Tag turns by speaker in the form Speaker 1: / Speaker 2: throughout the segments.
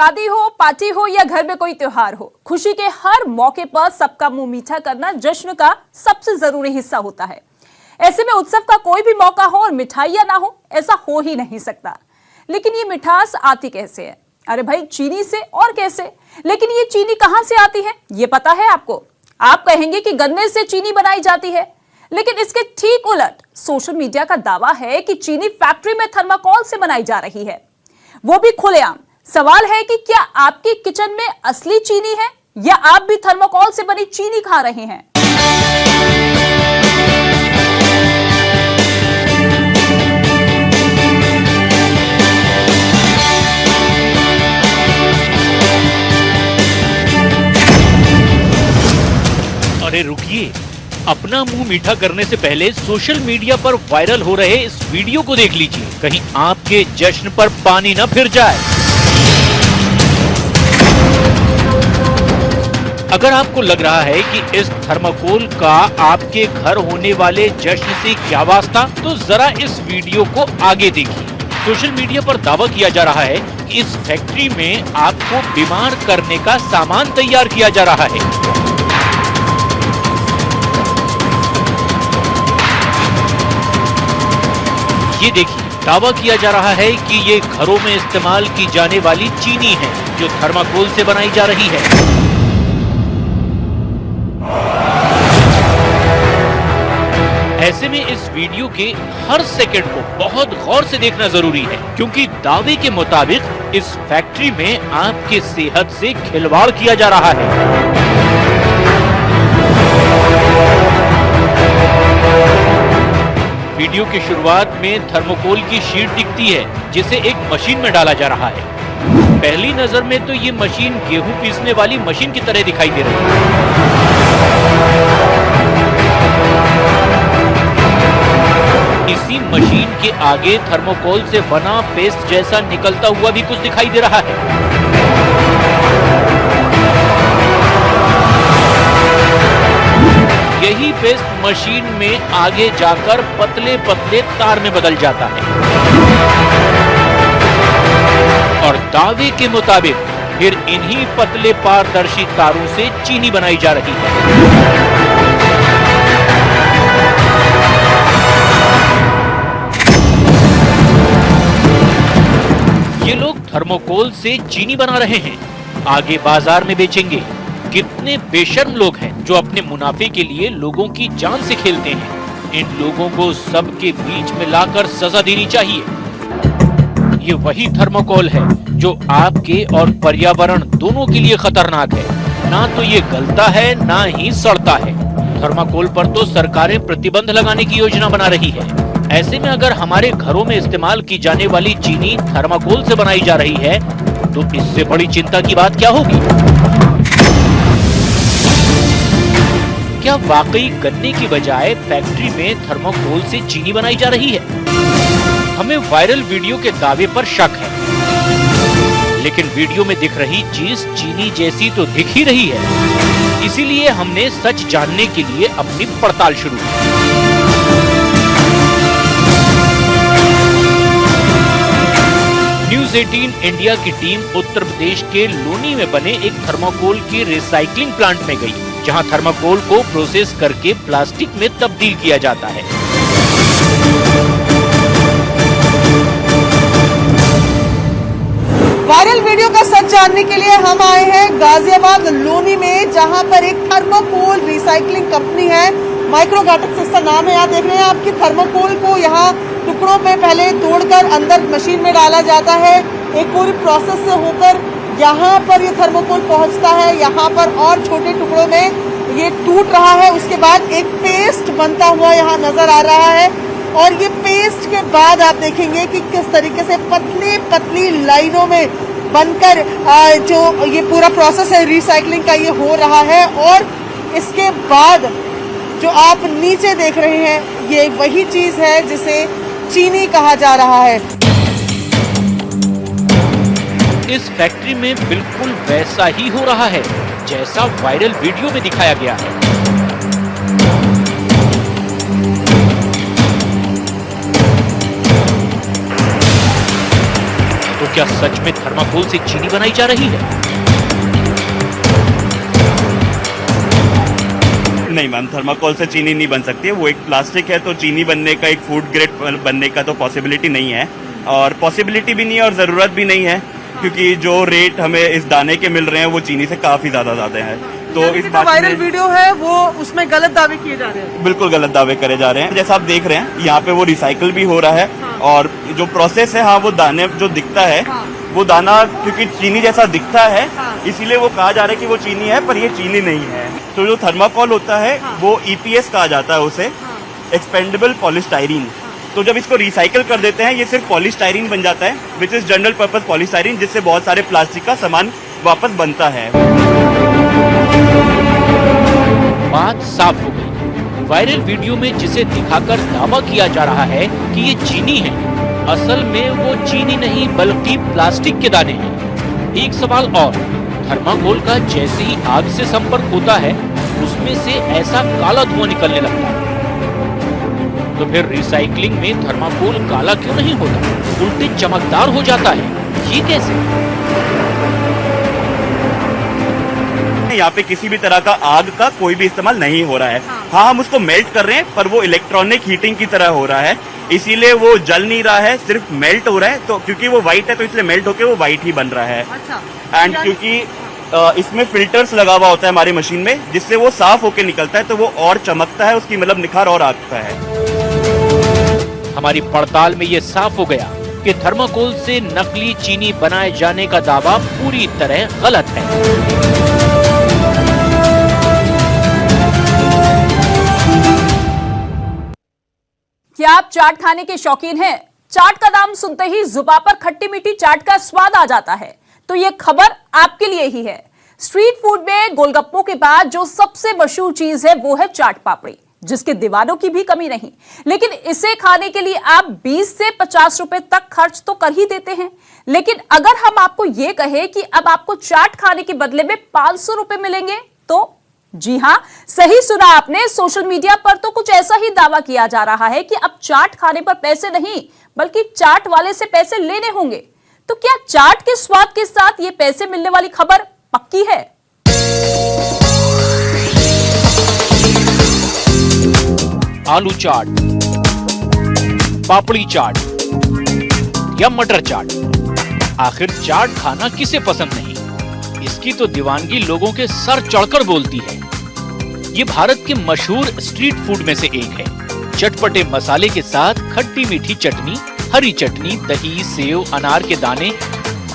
Speaker 1: शादी हो, पार्टी हो या घर में कोई त्योहार हो, खुशी के हर मौके पर सबका मुंह मीठा करना जश्न का सबसे जरूरी हिस्सा होता है। ऐसे में उत्सव का कोई भी मौका हो और मिठाइयां ना हो, ऐसा हो ही नहीं सकता। लेकिन ये मिठास आती कैसे है? अरे भाई, चीनी से। और कैसे? लेकिन ये चीनी कहां से आती है, ये पता है आपको? आप कहेंगे कि गन्ने से चीनी बनाई जाती है, लेकिन इसके ठीक उलट सोशल मीडिया का दावा है कि चीनी फैक्ट्री में थर्माकोल से बनाई जा रही है, वो भी खुलेआम। सवाल है कि क्या आपकी किचन में असली चीनी है या आप भी थर्माकोल से बनी चीनी खा रहे हैं?
Speaker 2: अरे रुकिए, अपना मुंह मीठा करने से पहले सोशल मीडिया पर वायरल हो रहे इस वीडियो को देख लीजिए, कहीं आपके जश्न पर पानी न फिर जाए। अगर आपको लग रहा है कि इस थर्माकोल का आपके घर होने वाले जश्न से क्या वास्ता, तो जरा इस वीडियो को आगे देखिए। सोशल मीडिया पर दावा किया जा रहा है कि इस फैक्ट्री में आपको बीमार करने का सामान तैयार किया जा रहा है। ये देखिए, दावा किया जा रहा है कि ये घरों में इस्तेमाल की जाने वाली चीनी है जो थर्माकोल से बनाई जा रही है। ऐसे में इस वीडियो के हर सेकंड को बहुत गौर से देखना जरूरी है, क्योंकि दावे के मुताबिक इस फैक्ट्री में आपके सेहत से खिलवाड़ किया जा रहा है। वीडियो की शुरुआत में थर्माकोल की शीट दिखती है जिसे एक मशीन में डाला जा रहा है। पहली नजर में तो ये मशीन गेहूं पीसने वाली मशीन की तरह दिखाई दे रही है। इसी मशीन के आगे थर्माकोल से बना पेस्ट जैसा निकलता हुआ भी कुछ दिखाई दे रहा है। यही पेस्ट मशीन में आगे जाकर पतले पतले तार में बदल जाता है और दावे के मुताबिक फिर इन्हीं पतले पारदर्शी तारों से चीनी बनाई जा रही है। ये लोग थर्माकोल से चीनी बना रहे हैं, आगे बाजार में बेचेंगे। कितने बेशर्म लोग हैं जो अपने मुनाफे के लिए लोगों की जान से खेलते हैं। इन लोगों को सबके बीच में लाकर सजा देनी चाहिए। ये वही थर्माकोल है जो आपके और पर्यावरण दोनों के लिए खतरनाक है। ना तो ये गलता है, ना ही सड़ता है। थर्माकोल पर तो सरकारें प्रतिबंध लगाने की योजना बना रही है। ऐसे में अगर हमारे घरों में इस्तेमाल की जाने वाली चीनी थर्माकोल से बनाई जा रही है, तो इससे बड़ी चिंता की बात क्या होगी? क्या वाकई गन्ने की बजाय फैक्ट्री में थर्माकोल से चीनी बनाई जा रही है? हमें वायरल वीडियो के दावे पर शक है, लेकिन वीडियो में दिख रही चीज चीनी जैसी तो दिख ही रही है। इसीलिए हमने सच जानने के लिए अपनी पड़ताल शुरू की। न्यूज़ 18 इंडिया की टीम उत्तर प्रदेश के लोनी में बने एक थर्माकोल के रिसाइकलिंग प्लांट में गई, जहां थर्माकोल को प्रोसेस करके प्लास्टिक में तब्दील किया जाता है।
Speaker 3: वायरल वीडियो का सच जानने के लिए हम आए हैं गाजियाबाद लोनी में, जहां पर एक थर्माकोल रिसाइकलिंग कंपनी है, माइक्रोगैटिक्स इसका नाम है। यहाँ देख रहे हैं आपकी थर्माकोल को यहाँ टुकड़ों में पहले तोड़कर अंदर मशीन में डाला जाता है। एक पूरी प्रोसेस से होकर यहाँ पर ये थर्माकोल पहुँचता है। यहाँ पर और छोटे टुकड़ों में ये टूट रहा है। उसके बाद एक पेस्ट बनता हुआ यहाँ नजर आ रहा है, और ये पेस्ट के बाद आप देखेंगे कि किस तरीके से पतली पतली लाइनों में बनकर जो ये पूरा प्रोसेस है रिसाइकलिंग का, ये हो रहा है। और इसके बाद जो आप नीचे देख रहे हैं, ये वही चीज है जिसे चीनी कहा जा रहा है।
Speaker 2: इस फैक्ट्री में बिल्कुल वैसा ही हो रहा है जैसा वायरल वीडियो में दिखाया गया है।
Speaker 1: तो
Speaker 2: क्या सच में थर्माकोल से चीनी बनाई जा रही है?
Speaker 4: नहीं मैम, थर्माकोल से चीनी नहीं बन सकती है। वो एक प्लास्टिक है, तो चीनी बनने का, एक फूड ग्रेड बनने का तो पॉसिबिलिटी नहीं है, और पॉसिबिलिटी भी नहीं है और ज़रूरत भी नहीं है, क्योंकि जो रेट हमें इस दाने के मिल रहे हैं वो चीनी से काफ़ी ज़्यादा हैं। तो इस बात
Speaker 3: वायरल वीडियो है वो, उसमें गलत दावे किए जा रहे हैं।
Speaker 4: बिल्कुल गलत दावे करे जा रहे हैं। जैसा आप देख रहे हैं यहाँ पे वो रिसाइकल भी हो रहा है, और जो प्रोसेस है, हाँ, वो दाने जो दिखता है, वो दाना क्योंकि चीनी जैसा दिखता है, इसीलिए वो कहा जा रहा है कि वो चीनी है, पर ये चीनी नहीं है। तो जो थर्माकोल होता है वो EPS कहा जाता है उसे, एक्सपेंडेबल पॉलीस्टाइरीन। तो जब इसको रिसाइकल कर देते हैं, ये सिर्फ पॉलीस्टाइरीन बन जाता है, which is general purpose polystyrene, जिससे बहुत सारे प्लास्टिक का सामान वापस बनता है।
Speaker 2: बात साफ हो गई। वायरल वीडियो में जिसे दिखाकर दावा किया जा रहा है कि ये चीनी है, असल में वो चीनी नहीं बल्कि प्लास्टिक के दाने हैं। एक सवाल और, थर्माकोल का जैसे ही आग से संपर्क होता है उसमें से ऐसा काला धुआं निकलने लगता है, तो फिर रिसाइकलिंग में थर्माकोल काला क्यों नहीं होता, उल्टे चमकदार हो जाता है? ये कैसे?
Speaker 4: यहाँ पे किसी भी तरह का आग का कोई भी इस्तेमाल नहीं हो रहा है। हाँ, हम उसको मेल्ट कर रहे हैं, पर वो इलेक्ट्रॉनिक हीटिंग की तरह हो रहा है, इसीलिए वो जल नहीं रहा है, सिर्फ मेल्ट हो रहा है। तो क्योंकि वो व्हाइट है तो इसलिए मेल्ट होके वो व्हाइट ही बन रहा है। एंड क्योंकि इसमें फिल्टर्स लगा हुआ होता है हमारी मशीन में, जिससे वो साफ होके निकलता है, तो वो और चमकता है, उसकी मतलब निखार और आता है।
Speaker 2: हमारी पड़ताल में ये साफ हो गया कि थर्माकोल से नकली चीनी बनाए जाने का दावा पूरी तरह गलत है।
Speaker 1: क्या आप चाट खाने के शौकीन हैं? चाट का नाम सुनते ही जुबान पर खट्टी मीठी चाट का स्वाद आ जाता है, तो ये खबर आपके लिए ही है। स्ट्रीट फूड में गोलगप्पों के बाद जो सबसे मशहूर चीज है वो है चाट पापड़ी, जिसके दीवानों की भी कमी नहीं। लेकिन इसे खाने के लिए आप 20 से 50 रुपए तक खर्च तो कर ही देते हैं। लेकिन अगर हम आपको यह कहे कि अब आपको चाट खाने के बदले में 500 रुपए मिलेंगे, तो जी हां, सही सुना आपने। सोशल मीडिया पर तो कुछ ऐसा ही दावा किया जा रहा है कि अब चाट खाने पर पैसे नहीं बल्कि चाट वाले से पैसे लेने होंगे। तो क्या चाट के स्वाद के साथ ये पैसे मिलने वाली खबर पक्की है?
Speaker 2: आलू चाट, पापड़ी चाट या मटर चाट, आखिर चाट खाना किसे पसंद नहीं? इसकी तो दीवानगी लोगों के सर चढ़कर बोलती है। ये भारत के मशहूर स्ट्रीट फूड में से एक है। चटपटे मसाले के साथ खट्टी मीठी चटनी, हरी चटनी, दही, सेव, अनार के दाने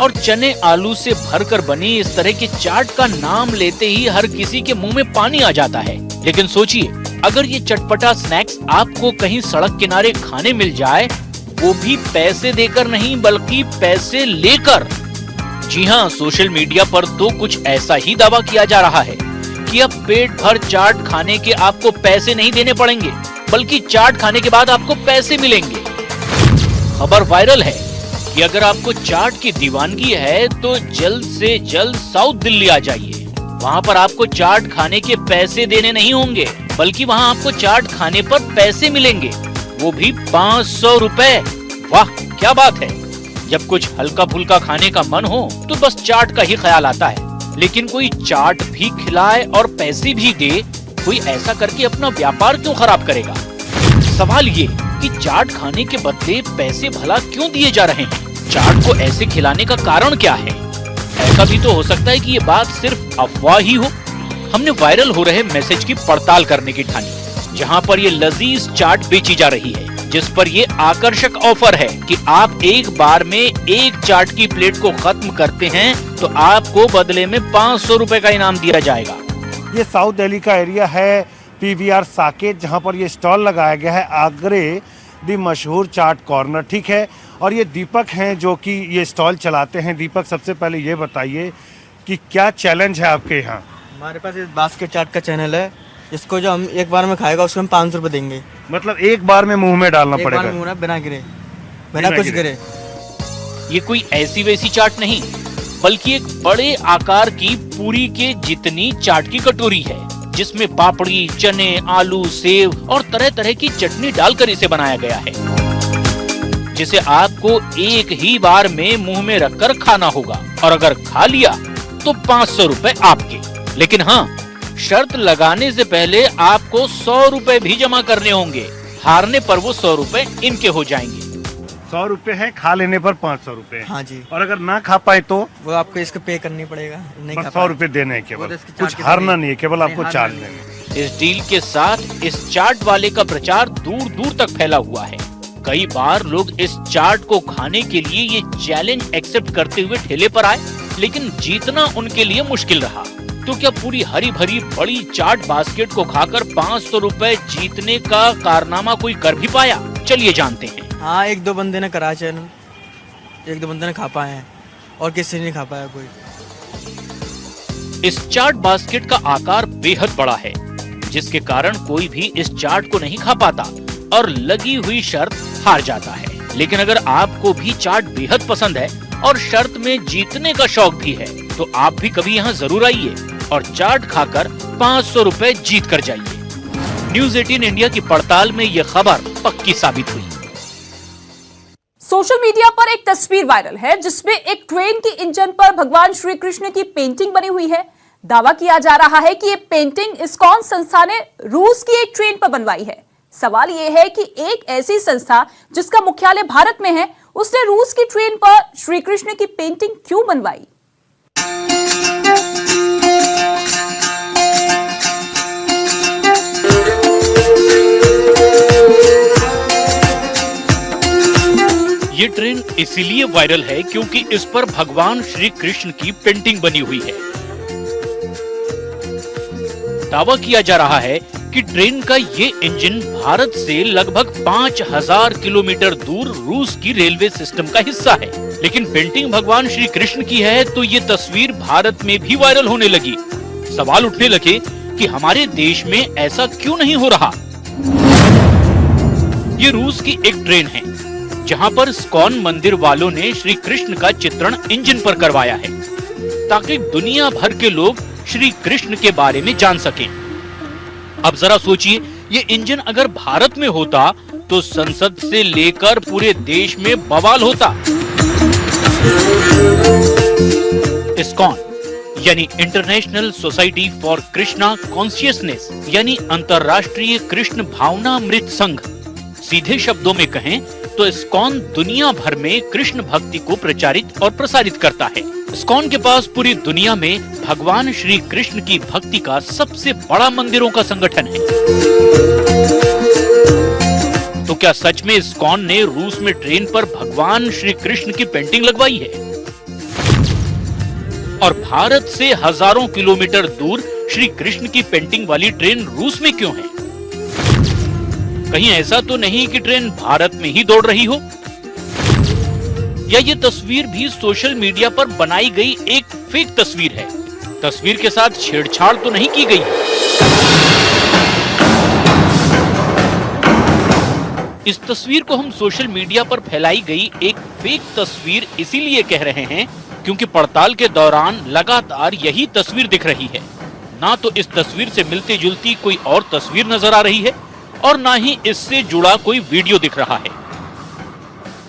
Speaker 2: और चने आलू से भरकर बनी इस तरह की चाट का नाम लेते ही हर किसी के मुंह में पानी आ जाता है। लेकिन सोचिए, अगर ये चटपटा स्नैक्स आपको कहीं सड़क किनारे खाने मिल जाए, वो भी पैसे देकर नहीं बल्कि पैसे लेकर। जी हाँ, सोशल मीडिया पर तो कुछ ऐसा ही दावा किया जा रहा है कि अब पेट भर चाट खाने के आपको पैसे नहीं देने पड़ेंगे, बल्कि चाट खाने के बाद आपको पैसे मिलेंगे। खबर वायरल है कि अगर आपको चाट की दीवानगी है तो जल्द से जल्द साउथ दिल्ली आ जाइए। वहाँ पर आपको चाट खाने के पैसे देने नहीं होंगे, बल्कि वहाँ आपको चाट खाने पर पैसे मिलेंगे, वो भी 500 रुपए। वाह, क्या बात है। जब कुछ हल्का फुल्का खाने का मन हो तो बस चाट का ही ख्याल आता है। लेकिन कोई चाट भी खिलाए और पैसे भी दे, कोई ऐसा करके अपना व्यापार क्यों खराब करेगा? सवाल ये कि चाट खाने के बदले पैसे भला क्यों दिए जा रहे हैं? चाट को ऐसे खिलाने का कारण क्या है? ऐसा भी तो हो सकता है कि ये बात सिर्फ अफवाह ही हो। हमने वायरल हो रहे मैसेज की पड़ताल करने की ठानी, जहाँ पर ये लजीज चाट बेची जा रही है, जिस पर ये आकर्षक ऑफर है कि आप एक बार में एक चाट की प्लेट को खत्म करते हैं तो आपको बदले में 500 रुपए का इनाम दिया जाएगा।
Speaker 5: ये साउथ दिल्ली का एरिया है, PVR साकेत, जहां पर ये स्टॉल लगाया गया है, आगरे दी मशहूर चाट कॉर्नर, ठीक है। और ये दीपक हैं जो कि ये स्टॉल चलाते हैं। दीपक, सबसे पहले ये बताइए कि क्या चैलेंज है आपके यहाँ?
Speaker 6: हमारे पास इस बास्केट चाट का चैनल है, जिसको जो हम एक बार में खाएगा उसको हम 500 रुपए देंगे।
Speaker 5: मतलब एक बार में मुंह में डालना पड़ेगा?
Speaker 6: एक बार में मुंह में बिना गिरे, बिना कुछ गिरे।
Speaker 2: ये कोई ऐसी वैसी चाट नहीं, बल्कि एक बड़े आकार की पूरी के जितनी चाट की कटोरी है, जिसमें पापड़ी, चने, आलू, सेव और तरह तरह की चटनी डालकर इसे बनाया गया है। जिसे आपको एक ही बार में मुंह में रखकर खाना होगा और अगर खा लिया तो 500 रुपए आपके। लेकिन हाँ, शर्त लगाने से पहले आपको 100 रुपए भी जमा करने होंगे। हारने पर वो 100 रुपए इनके हो जाएंगे।
Speaker 5: 100 रुपए है, खा लेने पर 500 रुपए।
Speaker 6: हाँ जी।
Speaker 5: और अगर ना खा पाए तो
Speaker 6: वो आपको इसको पे करनी पड़ेगा। नहीं खा
Speaker 5: 100 रुपए देने हैं केवल, कुछ हारना नहीं है, केवल आपको चार्ज देना।
Speaker 2: इस डील के साथ इस चाट वाले का प्रचार दूर दूर तक फैला हुआ है। कई बार लोग इस चाट को खाने के लिए ये चैलेंज एक्सेप्ट करते हुए ठेले पर आए, लेकिन जीतना उनके लिए मुश्किल रहा। तो क्या पूरी हरी भरी बड़ी चाट बास्केट को खाकर 500 रुपए जीतने का कारनामा कोई कर भी पाया? चलिए जानते हैं।
Speaker 6: हाँ, 1-2 बंदे ने करा चैनल, 1-2 बंदे ने खा पाए हैं और किसी ने नहीं खा पाया कोई।
Speaker 2: इस चाट बास्केट का आकार बेहद बड़ा है, जिसके कारण कोई भी इस चाट को नहीं खा पाता और लगी हुई शर्त हार जाता है। लेकिन अगर आपको भी चाट बेहद पसंद है और शर्त में जीतने का शौक भी है, तो आप भी कभी यहाँ जरूर आइए और चाट खाकर 500 रुपए जीत कर जाइए। न्यूज़ 18 इंडिया की पड़ताल में यह खबर पक्की साबित हुई।
Speaker 1: सोशल मीडिया पर एक तस्वीर वायरल है जिसमें एक ट्रेन के इंजन पर भगवान श्री कृष्ण की पेंटिंग बनी हुई है। दावा किया जा रहा है कि ये पेंटिंग इस्कॉन संस्था ने रूस की एक ट्रेन पर बनवाई है। सवाल यह है कि एक ऐसी संस्था जिसका मुख्यालय भारत में है, उसने रूस की ट्रेन पर श्री कृष्ण की पेंटिंग क्यों बनवाई?
Speaker 2: ये ट्रेन इसीलिए वायरल है क्योंकि इस पर भगवान श्री कृष्ण की पेंटिंग बनी हुई है। दावा किया जा रहा है कि ट्रेन का ये इंजन भारत से लगभग 5000 किलोमीटर दूर रूस की रेलवे सिस्टम का हिस्सा है। लेकिन पेंटिंग भगवान श्री कृष्ण की है तो ये तस्वीर भारत में भी वायरल होने लगी। सवाल उठने लगे कि हमारे देश में ऐसा क्यों नहीं हो रहा। ये रूस की एक ट्रेन है जहां पर इस्कॉन मंदिर वालों ने श्री कृष्ण का चित्रण इंजन पर करवाया है ताकि दुनिया भर के लोग श्री कृष्ण के बारे में जान सकें। अब जरा सोचिए, ये इंजन अगर भारत में होता तो संसद से लेकर पूरे देश में बवाल होता। इस्कॉन यानी international society for Krishna consciousness यानी अंतर्राष्ट्रीय कृष्ण भावनामृत संघ। सीधे शब्दों में कहें तो इस्कॉन दुनिया भर में कृष्ण भक्ति को प्रचारित और प्रसारित करता है। इस्कॉन के पास पूरी दुनिया में भगवान श्री कृष्ण की भक्ति का सबसे बड़ा मंदिरों का संगठन है। तो क्या सच में इस्कॉन ने रूस में ट्रेन पर भगवान श्री कृष्ण की पेंटिंग लगवाई है? और भारत से हजारों किलोमीटर दूर श्री कृष्ण की पेंटिंग वाली ट्रेन रूस में क्यों है? कहीं ऐसा तो नहीं कि ट्रेन भारत में ही दौड़ रही हो? या ये तस्वीर भी सोशल मीडिया पर बनाई गई एक फेक तस्वीर है? तस्वीर के साथ छेड़छाड़ तो नहीं की गई? इस तस्वीर को हम सोशल मीडिया पर फैलाई गई एक फेक तस्वीर इसीलिए कह रहे हैं क्योंकि पड़ताल के दौरान लगातार यही तस्वीर दिख रही है। ना तो इस तस्वीर से मिलती जुलती कोई और तस्वीर नजर आ रही है और ना ही इससे जुड़ा कोई वीडियो दिख रहा है।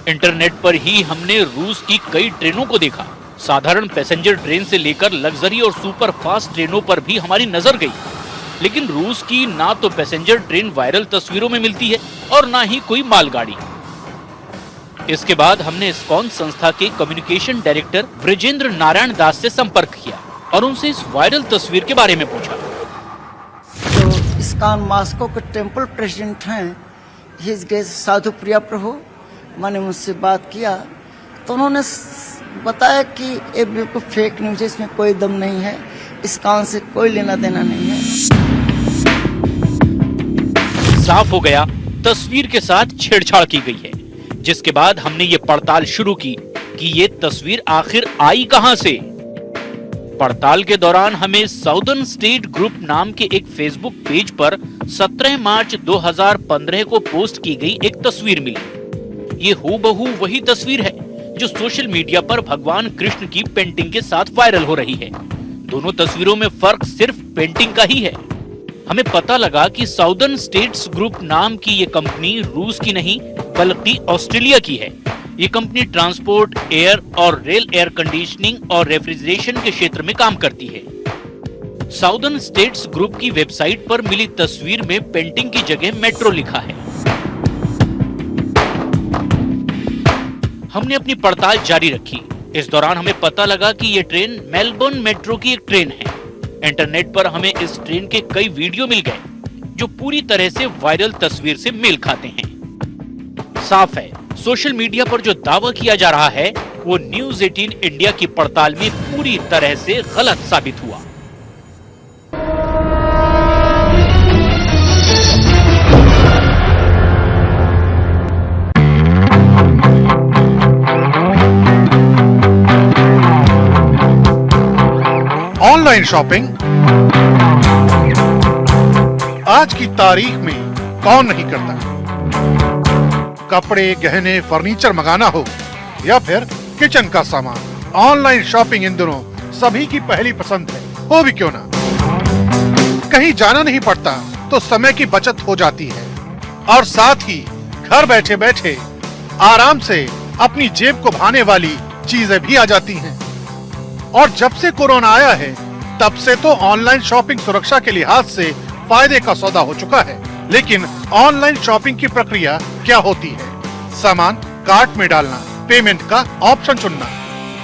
Speaker 2: इंटरनेट पर ही हमने रूस की कई ट्रेनों को देखा। साधारण पैसेंजर ट्रेन से लेकर लग्जरी और सुपर फास्ट ट्रेनों पर भी हमारी नजर गई, लेकिन रूस की ना तो पैसेंजर ट्रेन वायरल तस्वीरों में मिलती है और ना ही कोई मालगाड़ी। इसके बाद हमने इस्कॉन संस्था के कम्युनिकेशन डायरेक्टर ब्रजेंद्र नारायण दास से संपर्क किया और उनसे इस वायरल तस्वीर के बारे में पूछा।
Speaker 7: जो इस्कॉन मॉस्को के टेम्पल प्रेसिडेंट हैं हिज ग्रेस साधु प्रिया प्रभु, मैंने मुझसे बात किया तो उन्होंने बताया कि ये बिल्कुल फेक न्यूज है, इसमें कोई दम नहीं है, इस्कॉन से कोई लेना देना नहीं है।
Speaker 2: साफ हो गया, तस्वीर के साथ छेड़छाड़ की गई है। जिसके बाद हमने ये पड़ताल शुरू की कि ये तस्वीर आखिर आई कहां से। पड़ताल के दौरान हमें साउदर्न स्टेट ग्रुप नाम के एक फेसबुक पेज पर 17 मार्च 2015 को पोस्ट की गई एक तस्वीर मिली। ये हूबहू वही तस्वीर है जो सोशल मीडिया पर भगवान कृष्ण की पेंटिंग के साथ वायरल हो रही है। दोनों तस्वीरों में फर्क सिर्फ पेंटिंग का ही है। हमें पता लगा कि साउदर्न स्टेट्स ग्रुप नाम की ये कंपनी रूस की नहीं बल्कि ऑस्ट्रेलिया की है। ये कंपनी ट्रांसपोर्ट, एयर और रेल एयर कंडीशनिंग और रेफ्रिजरेशन के क्षेत्र में काम करती है। साउदर्न स्टेट्स ग्रुप की वेबसाइट पर मिली तस्वीर में पेंटिंग की जगह मेट्रो लिखा है। हमने अपनी पड़ताल जारी रखी। इस दौरान हमें पता लगा कि ये ट्रेन मेलबर्न मेट्रो की एक ट्रेन है। इंटरनेट पर हमें इस ट्रेन के कई वीडियो मिल गए जो पूरी तरह से वायरल तस्वीर से मेल खाते हैं। साफ है, सोशल मीडिया पर जो दावा किया जा रहा है वो न्यूज़ 18 इंडिया की पड़ताल में पूरी तरह से गलत साबित हुआ।
Speaker 8: ऑनलाइन शॉपिंग आज की तारीख में कौन नहीं करता। कपड़े, गहने, फर्नीचर मंगाना हो या फिर किचन का सामान, ऑनलाइन शॉपिंग इन दिनों सभी की पहली पसंद है। हो भी क्यों ना, कहीं जाना नहीं पड़ता तो समय की बचत हो जाती है और साथ ही घर बैठे बैठे आराम से अपनी जेब को भाने वाली चीजें भी आ जाती हैं। और जब से कोरोना आया है तब से तो ऑनलाइन शॉपिंग सुरक्षा के लिहाज से फायदे का सौदा हो चुका है। लेकिन ऑनलाइन शॉपिंग की प्रक्रिया क्या होती है? सामान कार्ट में डालना, पेमेंट का ऑप्शन चुनना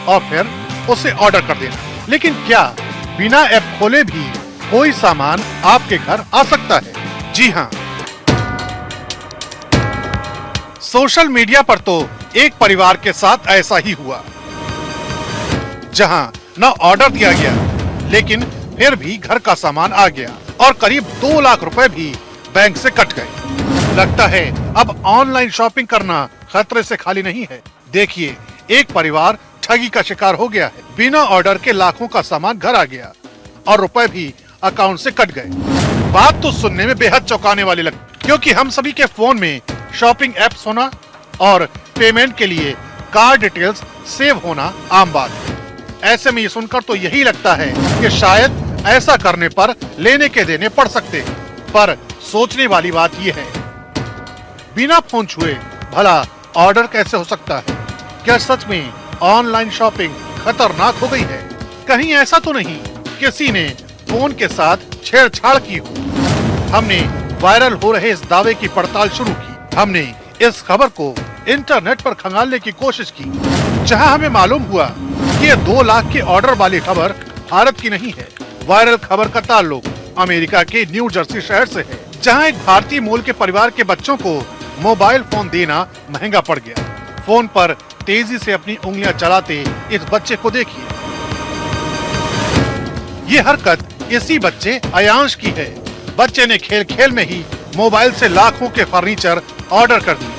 Speaker 8: और फिर उसे ऑर्डर कर देना। लेकिन क्या बिना ऐप खोले भी कोई सामान आपके घर आ सकता है? जी हाँ, सोशल मीडिया पर तो एक परिवार के साथ ऐसा ही हुआ, जहां न ऑर्डर दिया गया लेकिन फिर भी घर का सामान आ गया और करीब 2 लाख रुपए भी बैंक से कट गए। लगता है अब ऑनलाइन शॉपिंग करना खतरे से खाली नहीं है। देखिए, एक परिवार ठगी का शिकार हो गया है। बिना ऑर्डर के लाखों का सामान घर आ गया और रुपए भी अकाउंट से कट गए। बात तो सुनने में बेहद चौंकाने वाली लगती, क्योंकि हम सभी के फोन में शॉपिंग एप्स होना और पेमेंट के लिए कार्ड डिटेल्स सेव होना आम बात है। ऐसे में ये सुनकर तो यही लगता है कि शायद ऐसा करने पर लेने के देने पड़ सकते हैं। पर सोचने वाली बात यह है, बिना फोन छुए भला ऑर्डर कैसे हो सकता है? क्या सच में ऑनलाइन शॉपिंग खतरनाक हो गई है? कहीं ऐसा तो नहीं किसी ने फोन के साथ छेड़छाड़ की हो? हमने वायरल हो रहे इस दावे की पड़ताल शुरू की। हमने इस खबर को इंटरनेट पर खंगालने की कोशिश की, जहां हमें मालूम हुआ कि ये 2 लाख के ऑर्डर वाली खबर भारत की नहीं है। वायरल खबर का ताल्लुक अमेरिका के न्यू जर्सी शहर से है, जहां एक भारतीय मूल के परिवार के बच्चों को मोबाइल फोन देना महंगा पड़ गया। फोन पर तेजी से अपनी उंगलियां चलाते इस बच्चे को देखिए। ये हरकत इसी बच्चे अयांश की है। बच्चे ने खेल खेल में ही मोबाइल से लाखों के फर्नीचर ऑर्डर कर दिए।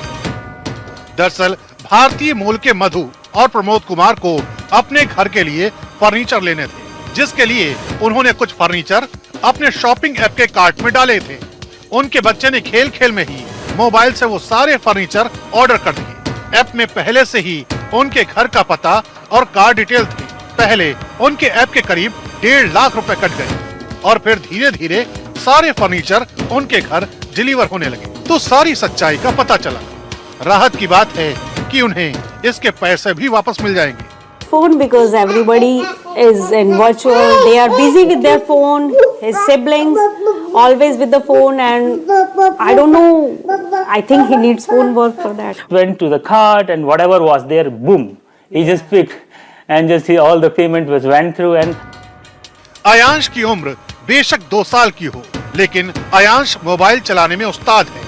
Speaker 8: दरअसल भारतीय मूल के मधु और प्रमोद कुमार को अपने घर के लिए फर्नीचर लेने थे, जिसके लिए उन्होंने कुछ फर्नीचर अपने शॉपिंग ऐप के कार्ट में डाले थे। उनके बच्चे ने खेल खेल में ही मोबाइल से वो सारे फर्नीचर ऑर्डर कर दिए। ऐप में पहले से ही उनके घर का पता और कार्ड डिटेल थे। पहले उनके ऐप के करीब 1.5 लाख रुपए कट गए और फिर धीरे धीरे सारे फर्नीचर उनके घर डिलीवर होने लगे। तो सारी सच्चाई का पता चला। राहत की बात है कि उन्हें इसके पैसे भी वापस मिल जाएंगे।
Speaker 9: Phone, because everybody is in virtual, they are busy with their phone, his siblings always with the phone, and I don't know, I think he needs phone work for that.
Speaker 10: Went to the cart and whatever was there, boom, he just picked and just all the payment was went through. And
Speaker 8: Ayansh की उम्र बेशक 2 साल की हो, लेकिन Ayansh mobile चलाने में उस्ताद है,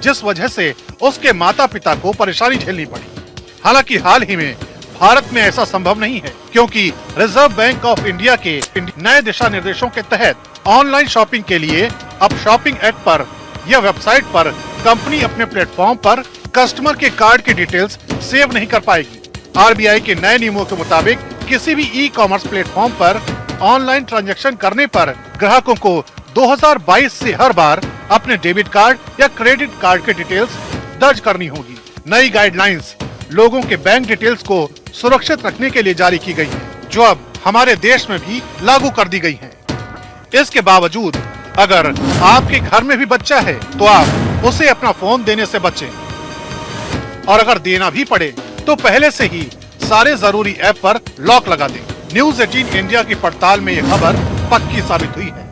Speaker 8: जिस वजह से उसके माता पिता को परेशानी झेलनी पड़ी। हालांकि हाल ही में भारत में ऐसा संभव नहीं है, क्योंकि रिजर्व बैंक ऑफ इंडिया के नए दिशा निर्देशों के तहत ऑनलाइन शॉपिंग के लिए अब शॉपिंग ऐप पर या वेबसाइट पर कंपनी अपने प्लेटफॉर्म पर कस्टमर के कार्ड की डिटेल्स सेव नहीं कर पाएगी। आरबीआई के नए नियमों के मुताबिक किसी भी ई कॉमर्स प्लेटफॉर्म पर ऑनलाइन ट्रांजैक्शन करने पर ग्राहकों को 2022 से हर बार अपने डेबिट कार्ड या क्रेडिट कार्ड की डिटेल्स दर्ज करनी होगी। नई गाइडलाइंस लोगों के बैंक डिटेल्स को सुरक्षित रखने के लिए जारी की गई है, जो अब हमारे देश में भी लागू कर दी गई है। इसके बावजूद अगर आपके घर में भी बच्चा है तो आप उसे अपना फोन देने से बचें, और अगर देना भी पड़े तो पहले से ही सारे जरूरी ऐप पर लॉक लगा दें। न्यूज़ 18 इंडिया की पड़ताल में ये खबर पक्की साबित हुई है।